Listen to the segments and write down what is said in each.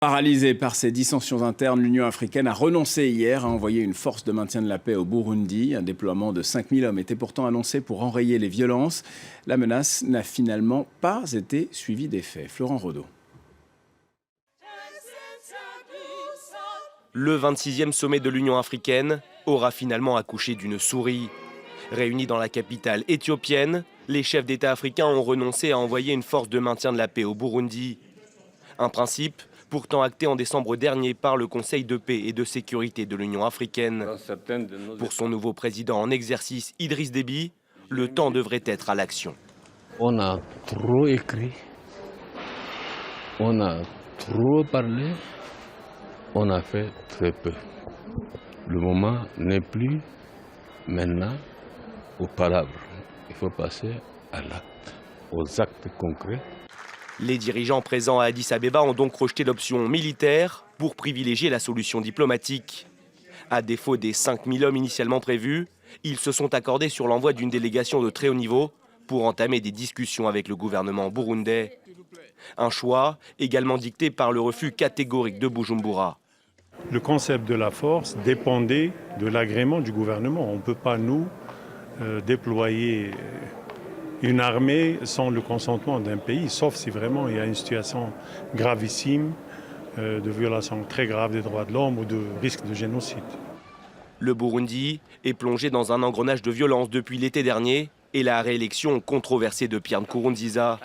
Paralysée par ces dissensions internes, l'Union africaine a renoncé hier à envoyer une force de maintien de la paix au Burundi. Un déploiement de 5000 hommes était pourtant annoncé pour enrayer les violences. La menace n'a finalement pas été suivie d'effet. Florent Rodeau. Le 26e sommet de l'Union africaine aura finalement accouché d'une souris. Réunis dans la capitale éthiopienne, les chefs d'État africains ont renoncé à envoyer une force de maintien de la paix au Burundi. Un principe pourtant acté en décembre dernier par le Conseil de paix et de sécurité de l'Union africaine. Pour son nouveau président en exercice, Idriss Déby, le temps devrait être à l'action. On a trop écrit, on a trop parlé, on a fait très peu. Le moment n'est plus maintenant aux palabres. Il faut passer à l'acte, aux actes concrets. Les dirigeants présents à Addis Abeba ont donc rejeté l'option militaire pour privilégier la solution diplomatique. À défaut des 5000 hommes initialement prévus, ils se sont accordés sur l'envoi d'une délégation de très haut niveau pour entamer des discussions avec le gouvernement burundais. Un choix également dicté par le refus catégorique de Bujumbura. Le concept de la force dépendait de l'agrément du gouvernement. On ne peut pas, nous, déployer une armée sans le consentement d'un pays, sauf si vraiment il y a une situation gravissime de violation très grave des droits de l'homme ou de risque de génocide. Le Burundi est plongé dans un engrenage de violence depuis l'été dernier et la réélection controversée de Pierre Nkurunziza.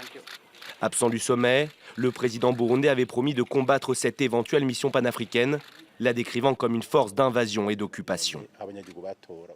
Absent du sommet, le président burundais avait promis de combattre cette éventuelle mission panafricaine, la décrivant comme une force d'invasion et d'occupation.